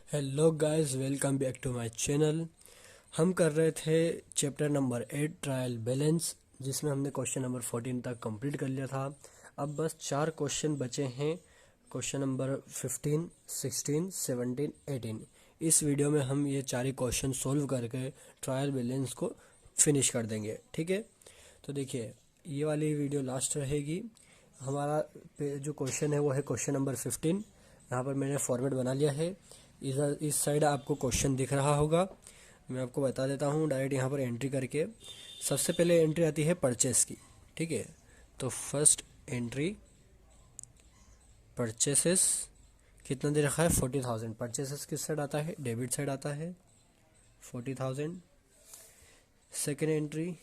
Hello guys, welcome back to my channel. हम कर रहे थे चैप्टर नंबर 8 ट्रायल बैलेंस, जिसमें हमने क्वेश्चन नंबर 14 तक कंप्लीट कर लिया था। अब बस 4 क्वेश्चन बचे हैं, क्वेश्चन नंबर 15, 16, 17, 18। इस वीडियो में हम ये 4 क्वेश्चन सोल्व करके ट्रायल बैलेंस को फिनिश कर देंगे। ठीक है, तो देखिए ये वाली वीडियो लास्ट रहेगी। हमारा जो क्वेश्चन है वो है क्वेश्चन नंबर 15। यहाँ पर मैंने फॉर्मेट बना लिया है। इधर इस साइड आपको क्वेश्चन दिख रहा होगा। मैं आपको बता देता हूँ डायरेक्ट यहाँ पर एंट्री करके। सबसे पहले एंट्री आती है परचेस की। ठीक है, तो फर्स्ट एंट्री परचेसेस, कितना दे रखा है 40,000। परचेसेस किस साइड आता है, डेबिट साइड आता है 40,000। सेकेंड एंट्री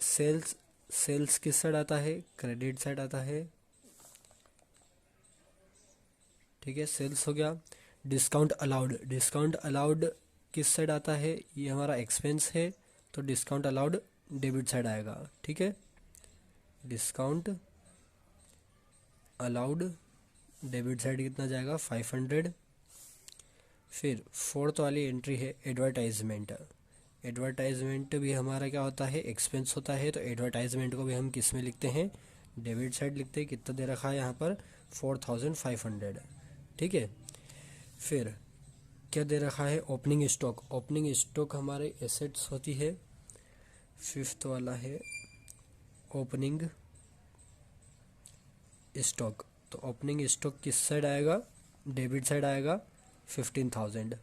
सेल्स, सेल्स किस साइड आता है, क्रेडिट साइड आता है। ठीक है, सेल्स हो गया। डिस्काउंट अलाउड, डिस्काउंट अलाउड किस साइड आता है, ये हमारा एक्सपेंस है, तो डिस्काउंट अलाउड डेबिट साइड आएगा। ठीक है, डिस्काउंट अलाउड डेबिट साइड कितना जाएगा 500। फिर फोर्थ वाली एंट्री है एडवर्टाइजमेंट। एडवर्टाइजमेंट भी हमारा क्या होता है, एक्सपेंस होता है, तो एडवर्टाइजमेंट को भी हम किस में लिखते हैं, डेबिट साइड लिखते हैं। कितना दे रखा है यहाँ पर 4,500। ठीक है, फिर क्या दे रखा है, ओपनिंग स्टॉक। ओपनिंग स्टॉक हमारे एसेट्स होती है। फिफ्थ वाला है ओपनिंग स्टॉक, तो ओपनिंग स्टॉक किस साइड आएगा, डेबिट साइड आएगा 15,000।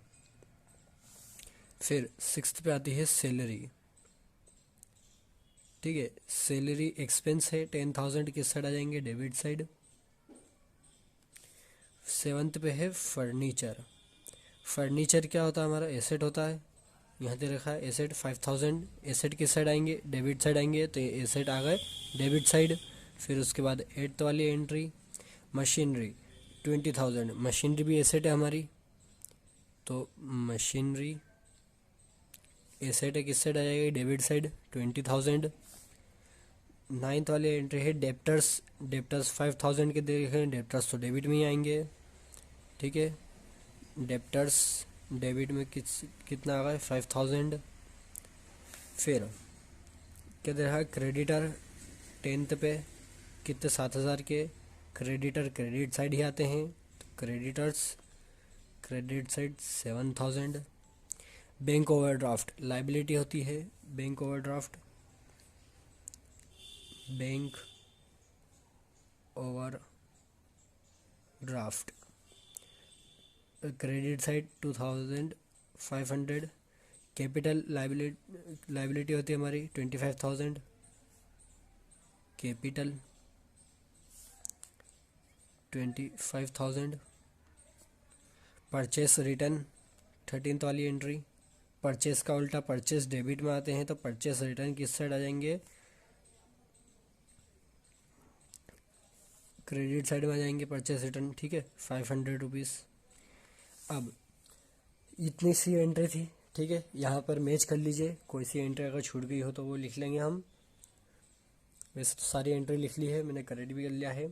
फिर सिक्स्थ पे आती है सैलरी। ठीक है, सैलरी एक्सपेंस है 10,000, किस साइड आ जाएंगे, डेबिट साइड। सेवन्थ पे है फर्नीचर। फर्नीचर क्या होता है, हमारा एसेट होता है। यहाँ दे रखा है एसेट 5,000, एसेट किस साइड आएंगे, डेबिट साइड आएंगे, तो ये एसेट आ गए डेबिट साइड। फिर उसके बाद एट्थ वाली एंट्री मशीनरी 20,000। मशीनरी भी एसेट है हमारी, तो मशीनरी एसेट है, किस साइड आ जाएगी, डेबिट साइड 20,000। नाइन्थ वाली एंट्री है डेप्टर्स। डेप्टर्स 5,000 के दे रखे हैं, डेप्टर्स तो डेबिट में ही आएंगे। ठीक है, डेप्टर्स डेबिट में कितना आ गया 5,000। फिर क्या दे रहा है क्रेडिटर, टेंथ पे कितने 7,000 के। क्रेडिटर क्रेडिट साइड ही आते हैं, तो creditors credit side 7,000। Bank overdraft liability होती है, bank overdraft, bank overdraft credit side 2,500। Capital liability होती है हमारी 25,000, कैपिटल 25,000। परचेस रिटर्न 13th वाली एंट्री, परचेस का उल्टा, परचेस डेबिट में आते हैं, तो परचेस रिटर्न किस साइड आ जाएंगे, क्रेडिट साइड में आ जाएंगे परचेस रिटर्न। ठीक है, 500 रुपीज़। अब इतनी सी एंट्री थी। ठीक है, यहाँ पर मैच कर लीजिए, कोई सी एंट्री अगर छूट गई हो तो वो लिख लेंगे हम। वैसे तो सारी एंट्री लिख ली है मैंने, करेक्ट भी कर लिया है।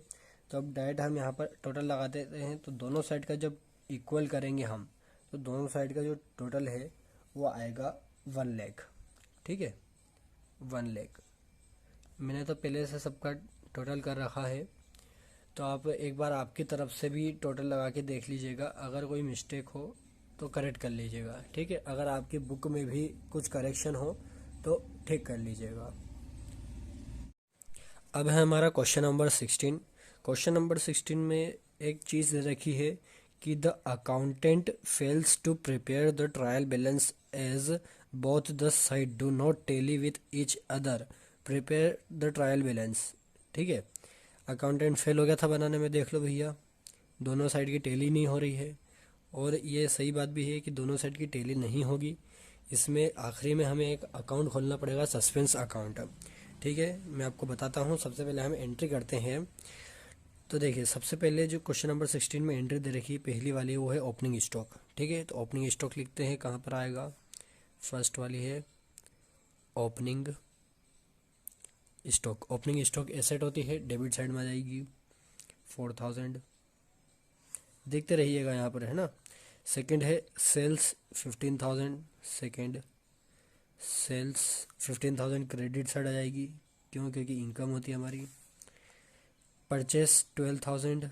तो अब डायरेक्ट हम यहाँ पर टोटल लगा देते हैं, तो दोनों साइड का जब इक्वल करेंगे हम, तो दोनों साइड का जो टोटल है वो आएगा 1 लाख। ठीक है, 1 लाख। मैंने तो पहले से सबका टोटल कर रखा है, तो आप एक बार आपकी तरफ से भी टोटल लगा के देख लीजिएगा। अगर कोई मिस्टेक हो तो करेक्ट कर लीजिएगा। ठीक है, अगर आपकी बुक में भी कुछ करेक्शन हो तो ठीक कर लीजिएगा। अब है हमारा क्वेश्चन नंबर 16। क्वेश्चन नंबर 16 में एक चीज़ दे रखी है कि the accountant fails to prepare the trial balance as both the side do not tally with each other, prepare the trial balance. ठीक है, अकाउंटेंट फेल हो गया था बनाने में, देख लो भैया, दोनों साइड की टेली नहीं हो रही है। और ये सही बात भी है कि दोनों साइड की टेली नहीं होगी। इसमें आखिरी में हमें एक अकाउंट खोलना पड़ेगा, सस्पेंस अकाउंट। ठीक है, मैं आपको बताता हूँ। सबसे पहले हम एंट्री करते हैं। तो देखिए, सबसे पहले जो क्वेश्चन नंबर 16 में एंट्री दे रखी है पहली वाली, वो है ओपनिंग स्टॉक। ठीक है, तो ओपनिंग स्टॉक लिखते हैं, कहाँ पर आएगा, फर्स्ट वाली है opening stock. Opening stock asset होती है, डेबिट साइड में आ जाएगी 4,000। देखते रहिएगा यहाँ पर, है ना। सेकंड है sales 15,000, second sales 15,000 credit side आ जाएगी, क्यों? क्योंकि इनकम होती है हमारी। परचेस 12,000,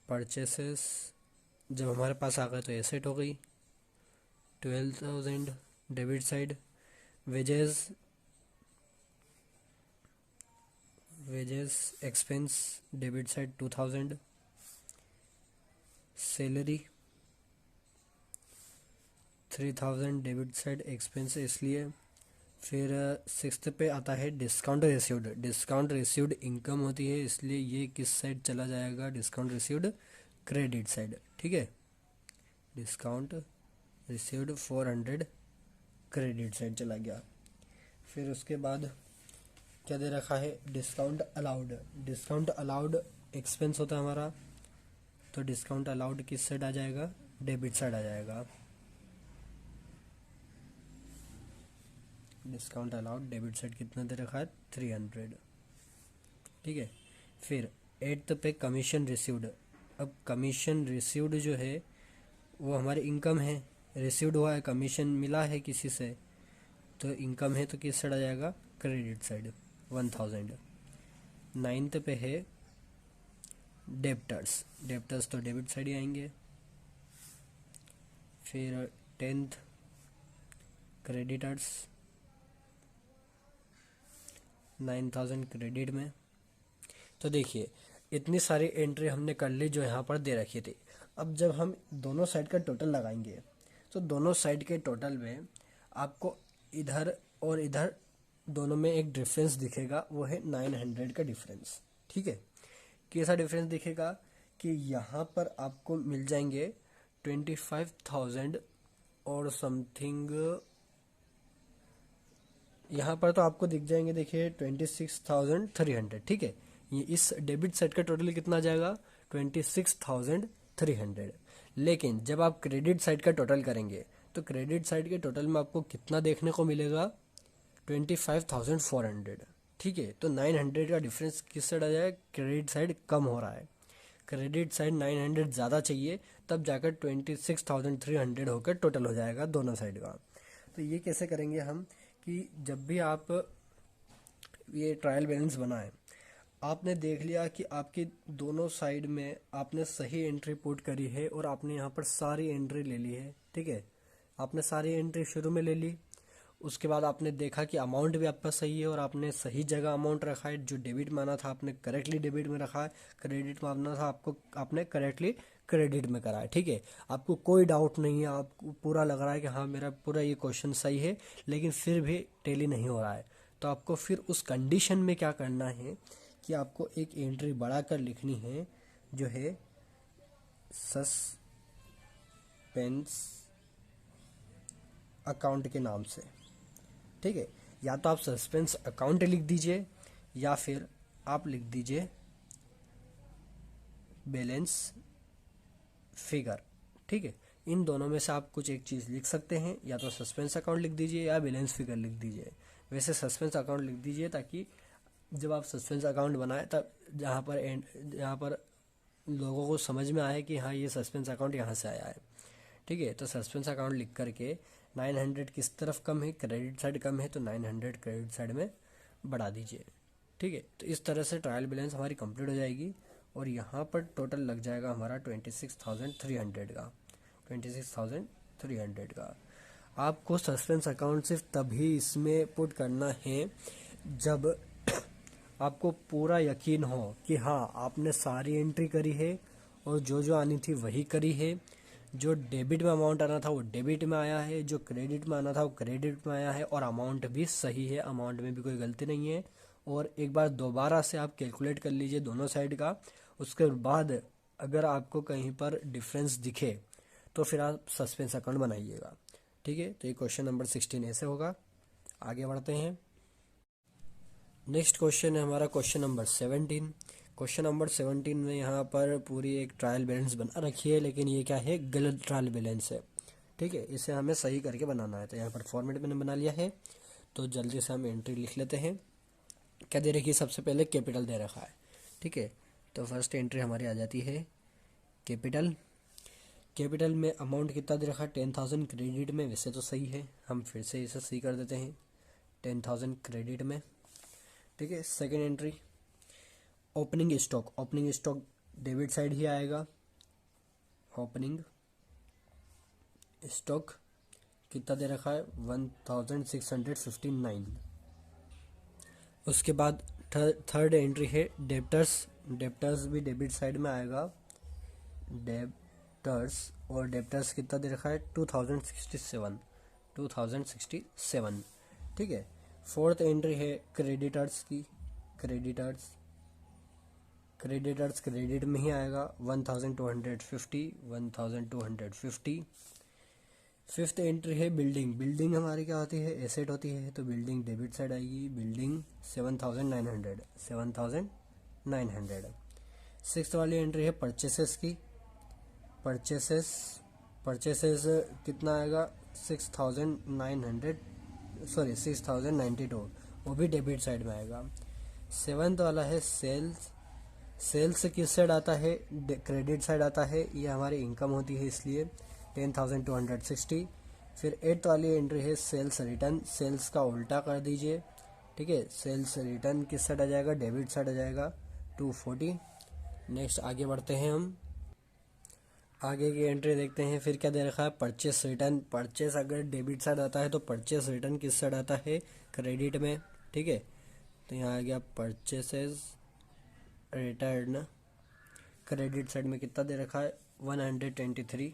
परचेसेस जब हमारे पास आ गए तो एसेट हो गई 12,000 debit side. Wages, wages expense debit side 2,000। Salary 3,000 debit side expense इसलिए। फिर सिक्स्थ पे आता है discount received. Discount received income होती है, इसलिए ये किस साइड चला जाएगा? डिस्काउंट रिसीव्ड क्रेडिट साइड, ठीक है। डिस्काउंट रिसीव्ड 400 क्रेडिट साइड चला गया। फिर उसके बाद क्या दे रखा है? Discount allowed. Discount allowed expense होता है हमारा, तो डिस्काउंट अलाउड किस साइड आ जाएगा? डेबिट साइड आ जाएगा। डिस्काउंट अलाउड डेबिट साइड कितना दे रखा है? 300, ठीक है। फिर एट्थ पे कमीशन रिसीव्ड। अब कमीशन रिसीव्ड जो है वो हमारी इनकम है, रिसीव्ड हुआ है, कमीशन मिला है किसी से, तो इनकम है, तो किस साइड आ जाएगा? Credit side 1,000। नाइन्थ पे है डेप्टर्स। डेप्टर्स तो डेबिट साइड ही आएंगे। फिर टेंथ क्रेडिटर्स 9,000 क्रेडिट में। तो देखिए इतनी सारी एंट्री हमने कर ली जो यहाँ पर दे रखी थी। अब जब हम दोनों साइड का टोटल लगाएंगे तो दोनों साइड के टोटल में आपको इधर और इधर दोनों में एक डिफरेंस दिखेगा, वो है 900 का डिफरेंस, ठीक है। कैसा डिफरेंस दिखेगा कि यहाँ पर आपको मिल जाएंगे 25,000 और समथिंग, यहाँ पर तो आपको दिख जाएंगे, देखिए 26,300, ठीक है। ये इस डेबिट साइड का टोटल कितना आ जाएगा? 26,300। लेकिन जब आप क्रेडिट साइड का टोटल करेंगे तो क्रेडिट साइड के टोटल में आपको कितना देखने को मिलेगा? 25,400, ठीक है। तो 900 का डिफरेंस किस साइड आ जाएगा? क्रेडिट साइड कम हो रहा है, क्रेडिट साइड 900 ज़्यादा चाहिए, तब जाकर 26,300 होकर टोटल हो जाएगा दोनों साइड का। तो ये कैसे करेंगे हम कि जब भी आप ये ट्रायल बैलेंस बनाएं, आपने देख लिया कि आपकी दोनों साइड में आपने सही एंट्री पुट करी है और आपने यहाँ पर सारी एंट्री ले ली है, ठीक है। आपने सारी एंट्री शुरू में ले ली, उसके बाद आपने देखा कि अमाउंट भी आपका सही है और आपने सही जगह अमाउंट रखा है, जो डेबिट में आना था आपने करेक्टली डेबिट में रखा है, क्रेडिट में आना था आपको आपने करेक्टली क्रेडिट में करा है, ठीक है। आपको कोई डाउट नहीं है, आपको पूरा लग रहा है कि हाँ मेरा पूरा ये क्वेश्चन सही है, लेकिन फिर भी टैली नहीं हो रहा है, तो आपको फिर उस कंडीशन में क्या करना है कि आपको एक एंट्री बढ़ाकर लिखनी है, जो है सस्पेंस अकाउंट के नाम से, ठीक है। या तो आप सस्पेंस अकाउंट लिख दीजिए या फिर आप लिख दीजिए बैलेंस फिगर, ठीक है। इन दोनों में से आप कुछ एक चीज़ लिख सकते हैं, या तो सस्पेंस अकाउंट लिख दीजिए या बैलेंस फिगर लिख दीजिए। वैसे सस्पेंस अकाउंट लिख दीजिए ताकि जब आप सस्पेंस अकाउंट बनाए तब जहाँ पर लोगों को समझ में आए कि हाँ ये सस्पेंस अकाउंट यहाँ से आया है, ठीक है। तो सस्पेंस अकाउंट लिख करके 900 किस तरफ कम है? क्रेडिट साइड कम है, तो 900 क्रेडिट साइड में बढ़ा दीजिए, ठीक है। तो इस तरह से ट्रायल बैलेंस हमारी कंप्लीट हो जाएगी और यहाँ पर टोटल लग जाएगा हमारा 26,300 का, 26,300 का। आपको सस्पेंस अकाउंट सिर्फ तभी इसमें पुट करना है जब आपको पूरा यकीन हो कि हाँ आपने सारी एंट्री करी है और जो जो आनी थी वही करी है, जो डेबिट में अमाउंट आना था वो डेबिट में आया है, जो क्रेडिट में आना था वो क्रेडिट में आया है, और अमाउंट भी सही है, अमाउंट में भी कोई गलती नहीं है। और एक बार दोबारा से आप कैलकुलेट कर लीजिए दोनों साइड का, उसके बाद अगर आपको कहीं पर डिफरेंस दिखे तो फिर आप सस्पेंस अकाउंट बनाइएगा, ठीक है। तो ये क्वेश्चन नंबर 16 ऐसे होगा। आगे बढ़ते हैं। नेक्स्ट क्वेश्चन है हमारा क्वेश्चन नंबर 17। क्वेश्चन नंबर 17 में यहाँ पर पूरी एक ट्रायल बैलेंस बना रखी है, लेकिन ये क्या है? गलत ट्रायल बैलेंस है, ठीक है। इसे हमें सही करके बनाना है, तो यहाँ पर फॉर्मेट मैंने बना लिया है, तो जल्दी से हम एंट्री लिख लेते हैं। क्या दे रखी है? सबसे पहले कैपिटल दे रखा है, ठीक है। तो फर्स्ट एंट्री हमारी आ जाती है कैपिटल, कैपिटल में अमाउंट कितना दे रखा है 10,000 क्रेडिट में, वैसे तो सही है, हम फिर से इसे सही कर देते हैं 10,000 क्रेडिट में। ठीक है, second entry opening stock, opening stock debit side ही आएगा। ओपनिंग स्टॉक कितना दे रखा है 1659। उसके बाद थर्ड एंट्री है डेब्टर्स, डेब्टर्स भी डेबिट साइड में आएगा। डेब्टर्स, और डेब्टर्स कितना दे रखा है 2067। ठीक है, फोर्थ एंट्री है क्रेडिटर्स की, क्रेडिटर्स, क्रेडिटर्स क्रेडिट में ही आएगा 1250। फिफ्थ एंट्री है बिल्डिंग, बिल्डिंग हमारी क्या होती है एसेट होती है, तो बिल्डिंग डेबिट साइड आएगी, बिल्डिंग 7,900। सिक्स्थ वाली एंट्री है परचेसेस की, परचेसेस, परचेसेस कितना आएगा 6,092, वो भी डेबिट साइड में आएगा। सेवन्थ वाला है सेल्स, सेल्स किस साइड आता है क्रेडिट साइड आता है, ये हमारी इनकम होती है इसलिए 10,260। फिर एट्थ वाली एंट्री है सेल्स रिटर्न, सेल्स का उल्टा कर दीजिए। ठीक है, सेल्स रिटर्न किस साइड आ जाएगा डेबिट साइड आ जाएगा 240। नेक्स्ट आगे बढ़ते हैं हम, आगे की एंट्री देखते हैं। फिर क्या दे रखा है परचेस रिटर्न, परचेस अगर डेबिट साइड आता है तो परचेस रिटर्न किस साइड आता है क्रेडिट में। ठीक है, तो यहाँ आ गया परचेसेस रिटर्न, क्रेडिट साइड में कितना दे रखा है 123,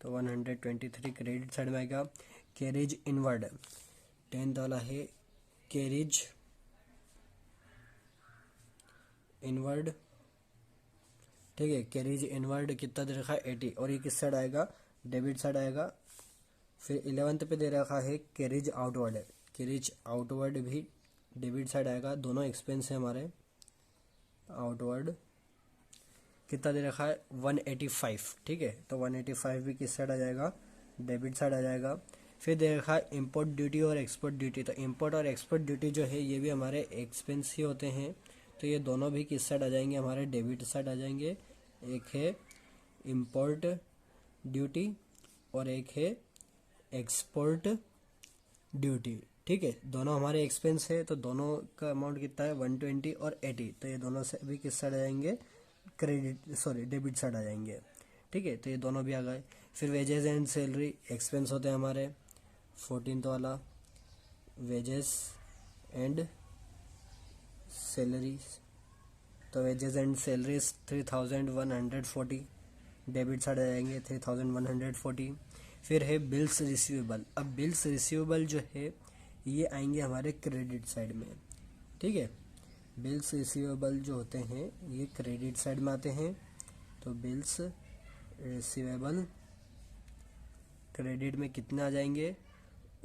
तो 123 क्रेडिट साइड में आएगा। कैरेज इनवर्ड, 10th वाला है कैरेज इनवर्ड। ठीक है, कैरेज इनवर्ड कितना दे रखा है 80, और ये किस साइड आएगा डेबिट साइड आएगा। फिर 11th पे दे रखा है कैरेज आउटवर्ड, कैरेज आउटवर्ड भी डेबिट साइड आएगा, दोनों एक्सपेंस है हमारे। आउटवर्ड कितना दे रखा है 185। ठीक है, तो 185 भी किस साइड आ जाएगा डेबिट साइड आ जाएगा। फिर दे रखा है इंपोर्ट ड्यूटी और एक्सपोर्ट ड्यूटी, तो इंपोर्ट और एक्सपोर्ट ड्यूटी जो है ये भी हमारे एक्सपेंस ही होते हैं, तो ये दोनों भी किस साइड आ जाएंगे हमारे डेबिट साइड आ जाएंगे। एक है इंपोर्ट ड्यूटी और एक है एक्सपोर्ट ड्यूटी। ठीक है, दोनों हमारे एक्सपेंस है, तो दोनों का अमाउंट कितना है 120 और 80, तो ये दोनों से भी किस साइड आ जाएंगे डेबिट साइड आ जाएंगे। ठीक है, तो ये दोनों भी आ गए। फिर वेजेस एंड सैलरी एक्सपेंस होते हैं हमारे, 14th वाला वेजेस एंड सैलरीज, तो wages and salaries 3,140 debit side आ जाएंगे 3,140। फिर है बिल्स रिसीवेबल, अब बिल्स रिसीवेबल जो है ये आएंगे हमारे क्रेडिट साइड में। ठीक है, बिल्स रिसीवेबल जो होते हैं ये क्रेडिट साइड में आते हैं, तो बिल्स रिसीवेबल क्रेडिट में कितने आ जाएंगे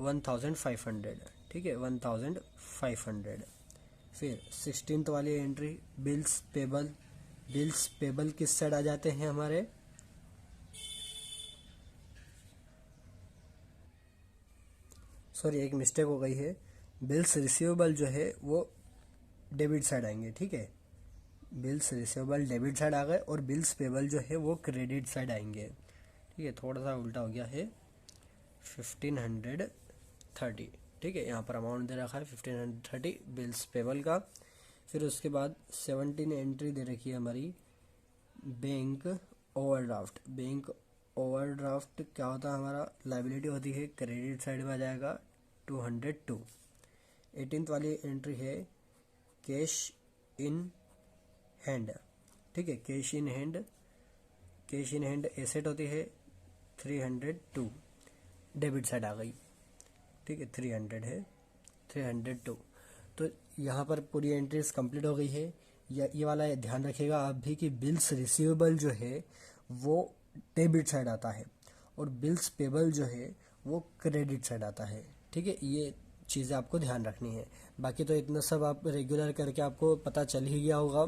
1,500। ठीक है, 1,500। फिर 16th वाली entry bills payable, bills payable किस साइड आ जाते हैं हमारे एक मिस्टेक हो गई है, बिल्स रिसीवेबल जो है वो डेबिट साइड आएंगे। ठीक है, बिल्स रिसीवेबल डेबिट साइड आ गए और बिल्स पेबल जो है वो क्रेडिट साइड आएंगे। ठीक है, थोड़ा सा उल्टा हो गया है 1530। ठीक है, यहाँ पर अमाउंट दे रखा है 1530 बिल्स पेबल का। फिर उसके बाद 17 एंट्री दे रखी है हमारी बैंक ओवरड्राफ्ट, बैंक ओवरड्राफ्ट क्या होता है हमारा लाइबिलिटी होती है, क्रेडिट साइड में आ जाएगा 202। 18th वाली एंट्री है कैश इन हैंड। ठीक है, cash in hand, cash in hand asset होती है 302, डेबिट साइड आ गई। ठीक है, 300 है 302। तो यहाँ पर पूरी एंट्रीज कंप्लीट हो गई है। ये वाला ध्यान रखिएगा आप भी कि बिल्स रिसीवेबल जो है वो डेबिट साइड आता है और बिल्स पेबल जो है वो क्रेडिट साइड आता है। ठीक है, ये चीज़ें आपको ध्यान रखनी है। बाकी तो इतना सब आप रेगुलर करके आपको पता चल ही गया होगा।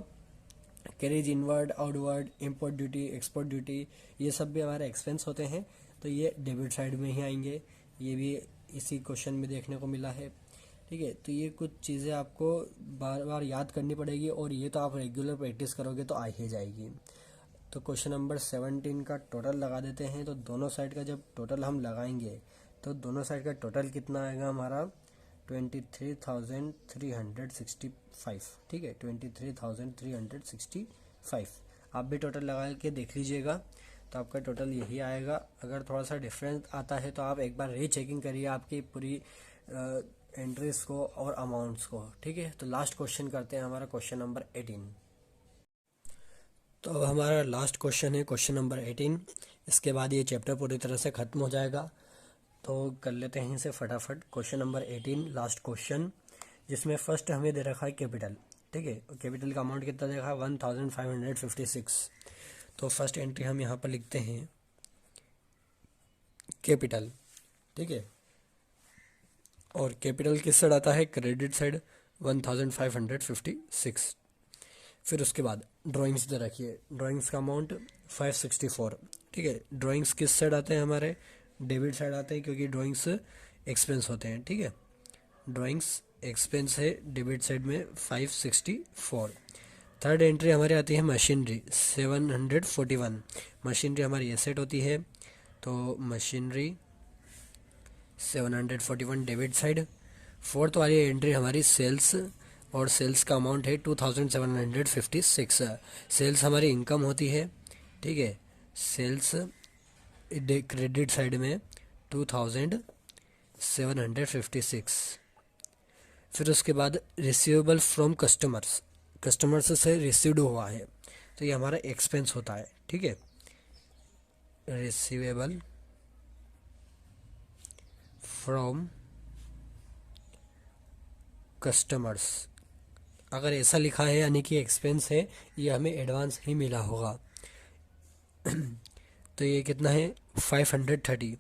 Carriage inward, outward, import duty, export duty, ये सब भी हमारे एक्सपेंस होते हैं, तो ये डेबिट साइड में ही आएंगे। ये भी इसी क्वेश्चन में देखने को मिला है। ठीक है, तो ये कुछ चीज़ें आपको बार बार याद करनी पड़ेगी और ये तो आप रेगुलर प्रैक्टिस करोगे तो आ ही जाएगी। तो तो क्वेश्चन नंबर 17 का टोटल लगा देते हैं। तो दोनों साइड का जब टोटल हम लगाएंगे तो दोनों साइड का टोटल कितना आएगा हमारा 23,365। ठीक है, 23,365। आप भी टोटल लगा के देख लीजिएगा तो आपका टोटल यही आएगा। अगर थोड़ा सा डिफरेंस आता है तो आप एक बार रीचेकिंग करिए आपकी पूरी एंट्रीज को और अमाउंट्स को। ठीक है, तो लास्ट क्वेश्चन करते हैं, हमारा क्वेश्चन नंबर 18। तो अब हमारा लास्ट क्वेश्चन है क्वेश्चन नंबर 18। इसके बाद ये चैप्टर पूरी तरह से ख़त्म हो जाएगा। तो कर लेते हैं इसे फटाफट। क्वेश्चन नंबर 18 लास्ट क्वेश्चन, जिसमें फर्स्ट हमें दे रखा है कैपिटल। ठीक है, कैपिटल का अमाउंट कितना दे रखा है 1556। तो फर्स्ट एंट्री हम यहाँ पर लिखते हैं कैपिटल। ठीक है, और कैपिटल किस साइड आता है, क्रेडिट साइड 1556। फिर उसके बाद ड्राइंग्स दे रखिए, ड्राइंग्स का अमाउंट 564। ठीक है, ड्राइंग्स किस साइड आते हैं, हमारे डेबिट साइड आते हैं, क्योंकि ड्राइंग्स एक्सपेंस होते हैं। ठीक है, ड्राइंग्स एक्सपेंस है डेबिट साइड में 564। थर्ड एंट्री हमारी आती है मशीनरी 741। मशीनरी हमारी एसेट होती है, तो मशीनरी 741 डेबिट साइड। फोर्थ वाली एंट्री हमारी सेल्स, और सेल्स का अमाउंट है 2756। सेल्स हमारी इनकम होती है। ठीक है, सेल्स क्रेडिट साइड में 2756। फिर उसके बाद रिसीवेबल फ्रॉम कस्टमर्स, कस्टमर्स से रिसीव्ड हुआ है, तो ये हमारा एक्सपेंस होता है। ठीक है, रिसीवेबल फ्रॉम कस्टमर्स, अगर ऐसा लिखा है यानी कि एक्सपेंस है, ये हमें एडवांस ही मिला होगा। तो ये कितना है 530।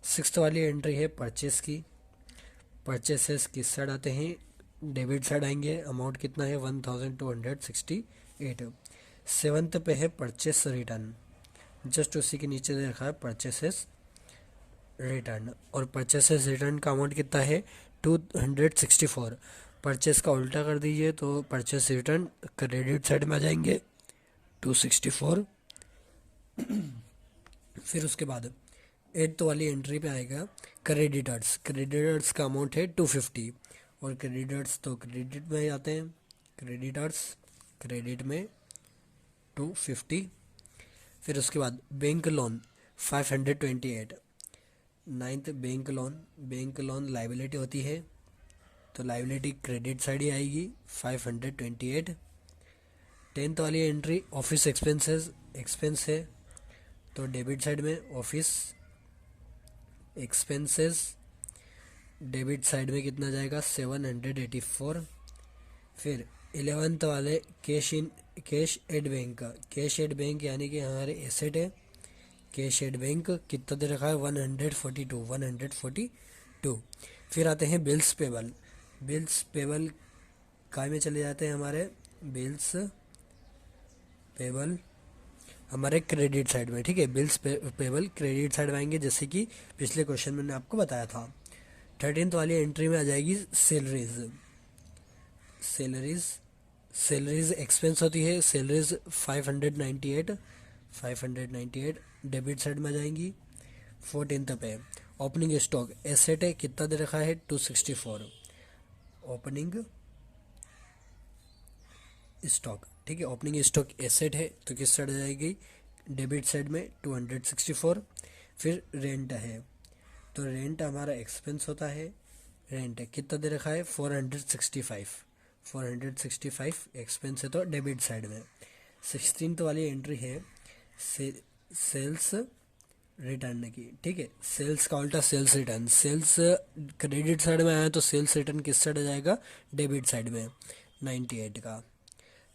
सिक्स्थ वाली एंट्री है परचेस की। परचेसेस किस साइड आते हैं, डेबिट साइड आएंगे। अमाउंट कितना है 1268। सेवन्थ पे है परचेस रिटर्न, जस्ट उसी के नीचे दे रखा है परचेसेस रिटर्न, और परचेसेस रिटर्न का अमाउंट कितना है 264। परचेस का उल्टा कर दीजिए तो परचेस रिटर्न क्रेडिट साइड में आ जाएंगे 264। फिर उसके बाद एट्थ वाली एंट्री पे आएगा क्रेडिटर्स। क्रेडिटर्स का अमाउंट है 250, और क्रेडिटर्स तो क्रेडिट में आते हैं, क्रेडिटर्स क्रेडिट में 250। फिर उसके बाद bank loan 528। Ninth bank loan liability होती है, तो लाइबिलिटी क्रेडिट साइड ही आएगी 528। टेंथ वाली एंट्री ऑफिस एक्सपेंसेस, एक्सपेंस है, तो डेबिट साइड में ऑफिस एक्सपेंसेस, डेबिट साइड में कितना जाएगा 784। फिर 11th वाले cash at bank, cash at bank यानी कि हमारे एसेट है। कैश एड बैंक कितना दे रखा है 142। फिर आते हैं बिल्स पेबल। बिल्स पेबल काय में चले जाते हैं, हमारे बिल्स पेबल हमारे क्रेडिट साइड में। ठीक है, बिल्स पेबल क्रेडिट साइड में आएंगे, जैसे कि पिछले क्वेश्चन में मैंने आपको बताया था। 13th वाली एंट्री में आ जाएगी सैलरीज। सैलरीज एक्सपेंस होती है, सैलरीज 598 डेबिट साइड में आ जाएंगी। 14th पे ओपनिंग स्टॉक एसेट है, कितना दे रखा है 264 ओपनिंग स्टॉक। ठीक है, ओपनिंग स्टॉक एसेट है, तो किस साइड आ जाएगी डेबिट साइड में 264। फिर रेंट है, तो रेंट हमारा एक्सपेंस होता है। रेंट है कितना दे रखा है 465 एक्सपेंस है, तो डेबिट साइड में। 16th वाली एंट्री है सेल्स रिटर्न की। ठीक है, सेल्स का उल्टा sales return, sales credit side में आया तो सेल्स रिटर्न किस साइड आ जाएगा डेबिट साइड में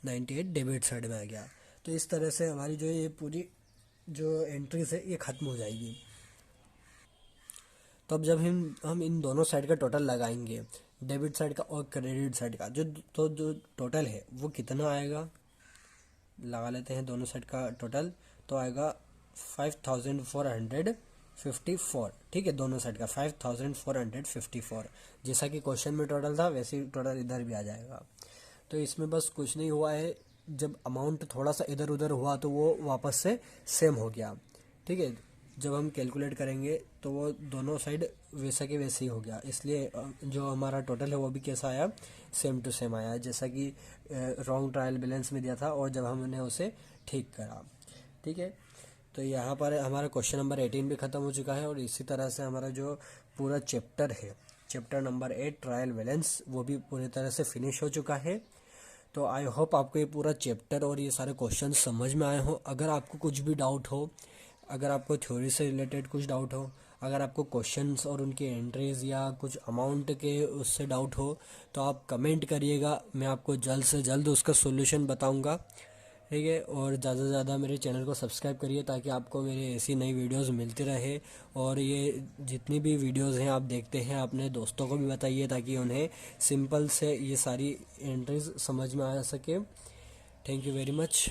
98 डेबिट साइड में आ गया। तो इस तरह से हमारी जो ये पूरी जो एंट्रीज है ये ख़त्म हो जाएगी। तो अब जब हम इन दोनों साइड का टोटल लगाएंगे, डेबिट साइड का और क्रेडिट साइड का, जो टोटल है वो कितना आएगा, लगा लेते हैं दोनों साइड का टोटल, तो आएगा 5454। ठीक है, दोनों साइड का 5454। जैसा कि क्वेश्चन में टोटल था वैसे ही टोटल इधर भी आ जाएगा। तो इसमें बस कुछ नहीं हुआ है, जब अमाउंट थोड़ा सा इधर उधर हुआ तो वो वापस से सेम हो गया। ठीक है, जब हम कैलकुलेट करेंगे तो वो दोनों साइड वैसा के वैसे ही हो गया, इसलिए जो हमारा टोटल है वो भी कैसा आया, सेम टू सेम आया, जैसा कि रॉन्ग ट्रायल बैलेंस में दिया था और जब हमने उसे ठीक करा। ठीक है, तो यहाँ पर हमारा क्वेश्चन नंबर 18 भी ख़त्म हो चुका है और इसी तरह से हमारा जो पूरा चैप्टर है, चैप्टर नंबर 8 ट्रायल बैलेंस, वो भी पूरी तरह से फिनिश हो चुका है। तो आई होप आपको ये पूरा चैप्टर और ये सारे क्वेश्चन समझ में आए हो। अगर आपको कुछ भी डाउट हो, अगर आपको थ्योरी से रिलेटेड कुछ डाउट हो, अगर आपको क्वेश्चंस और उनके एंट्रीज या कुछ अमाउंट के उससे डाउट हो तो आप कमेंट करिएगा, मैं आपको जल्द से जल्द उसका सॉल्यूशन बताऊंगा। ठीक है, और ज़्यादा से ज़्यादा मेरे चैनल को सब्सक्राइब करिए ताकि आपको मेरी ऐसी नई वीडियोस मिलती रहे। और ये जितनी भी वीडियोस हैं आप देखते हैं अपने दोस्तों को भी बताइए ताकि उन्हें सिंपल से ये सारी एंट्रीज समझ में आ सके। Thank you very much.